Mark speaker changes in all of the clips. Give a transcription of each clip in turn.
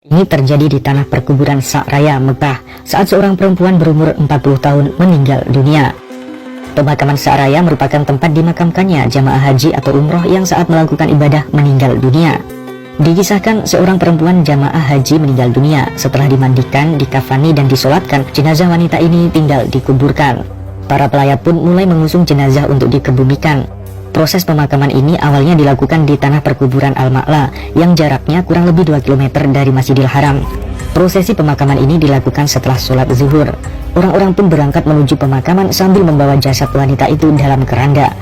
Speaker 1: Ini terjadi di tanah perkuburan Sa'raya, Mekah, saat seorang perempuan berumur 40 tahun meninggal dunia. Pemakaman Sa'raya merupakan tempat dimakamkannya jamaah haji atau umroh yang saat melakukan ibadah meninggal dunia. Dikisahkan seorang perempuan jamaah haji meninggal dunia. Setelah dimandikan, dikafani dan disolatkan, jenazah wanita ini tinggal dikuburkan. Para pelayat pun mulai mengusung jenazah untuk dikebumikan. Proses pemakaman ini awalnya dilakukan di tanah perkuburan Al-Ma'la yang jaraknya kurang lebih 2 km dari Masjidil Haram. Prosesi pemakaman ini dilakukan setelah sholat zuhur. Orang-orang pun berangkat menuju pemakaman sambil membawa jasad wanita itu dalam keranda.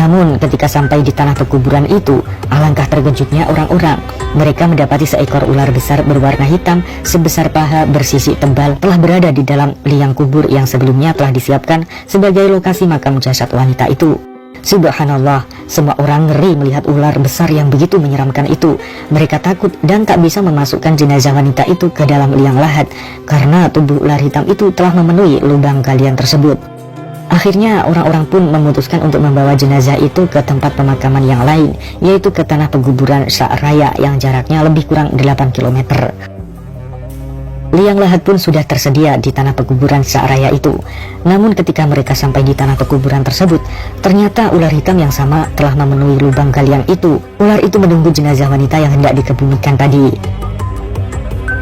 Speaker 1: Namun ketika sampai di tanah perkuburan itu, alangkah terkejutnya orang-orang. Mereka mendapati seekor ular besar berwarna hitam sebesar paha bersisik tebal telah berada di dalam liang kubur yang sebelumnya telah disiapkan sebagai lokasi makam jasad wanita itu. Subhanallah, semua orang ngeri melihat ular besar yang begitu menyeramkan itu. Mereka takut dan tak bisa memasukkan jenazah wanita itu ke dalam liang lahat karena tubuh ular hitam itu telah memenuhi lubang galian tersebut. Akhirnya orang-orang pun memutuskan untuk membawa jenazah itu ke tempat pemakaman yang lain, yaitu ke tanah perkuburan Sa'raya yang jaraknya lebih kurang 8 km. Liang lahat pun sudah tersedia di tanah perkuburan Sa'raya itu. Namun ketika mereka sampai di tanah perkuburan tersebut, ternyata ular hitam yang sama telah memenuhi lubang galian itu. Ular itu menunggu jenazah wanita yang hendak dikebumikan tadi.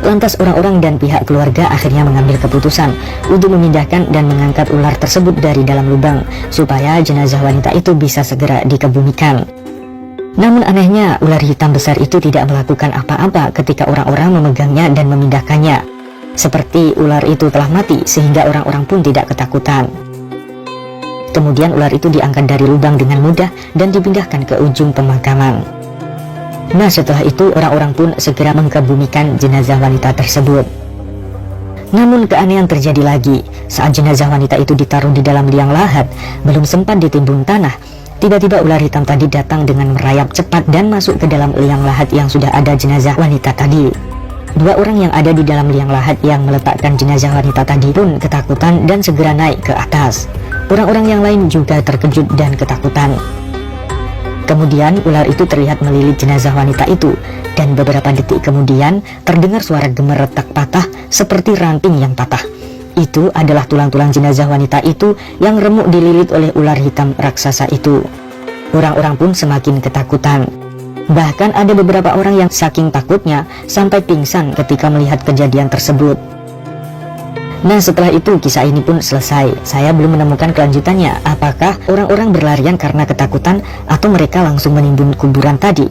Speaker 1: Lantas orang-orang dan pihak keluarga akhirnya mengambil keputusan untuk memindahkan dan mengangkat ular tersebut dari dalam lubang supaya jenazah wanita itu bisa segera dikebumikan. Namun anehnya, ular hitam besar itu tidak melakukan apa-apa ketika orang-orang memegangnya dan memindahkannya. Seperti ular itu telah mati sehingga orang-orang pun tidak ketakutan. Kemudian ular itu diangkat dari lubang dengan mudah dan dipindahkan ke ujung pemakaman. Nah, setelah itu orang-orang pun segera mengkebumikan jenazah wanita tersebut. Namun keanehan terjadi lagi. Saat jenazah wanita itu ditaruh di dalam liang lahat, belum sempat ditimbun tanah, tiba-tiba ular hitam tadi datang dengan merayap cepat dan masuk ke dalam liang lahat yang sudah ada jenazah wanita tadi. Dua orang yang ada di dalam liang lahat yang meletakkan jenazah wanita tadi pun ketakutan dan segera naik ke atas. Orang-orang yang lain juga terkejut dan ketakutan. Kemudian ular itu terlihat melilit jenazah wanita itu, dan beberapa detik kemudian terdengar suara gemer retak patah seperti ranting yang patah. Itu adalah tulang-tulang jenazah wanita itu yang remuk dililit oleh ular hitam raksasa itu. Orang-orang pun semakin ketakutan. Bahkan ada beberapa orang yang saking takutnya sampai pingsan ketika melihat kejadian tersebut. Nah, setelah itu kisah ini pun selesai. Saya belum menemukan kelanjutannya. Apakah orang-orang berlarian karena ketakutan atau mereka langsung menimbun kuburan tadi?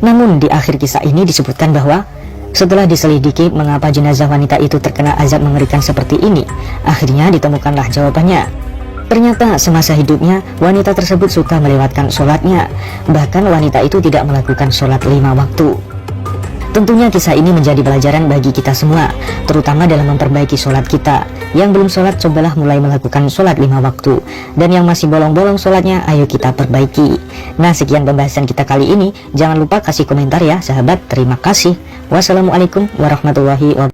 Speaker 1: Namun di akhir kisah ini disebutkan bahwa setelah diselidiki mengapa jenazah wanita itu terkena azab mengerikan seperti ini, akhirnya ditemukanlah jawabannya. Ternyata semasa hidupnya wanita tersebut suka melewatkan sholatnya. Bahkan wanita itu tidak melakukan sholat 5 waktu. Tentunya kisah ini menjadi pelajaran bagi kita semua, terutama dalam memperbaiki sholat kita. Yang belum sholat, cobalah mulai melakukan sholat 5 waktu. Dan yang masih bolong-bolong sholatnya, ayo kita perbaiki. Nah, sekian pembahasan kita kali ini. Jangan lupa kasih komentar ya sahabat. Terima kasih. Wassalamualaikum warahmatullahi wabarakatuh.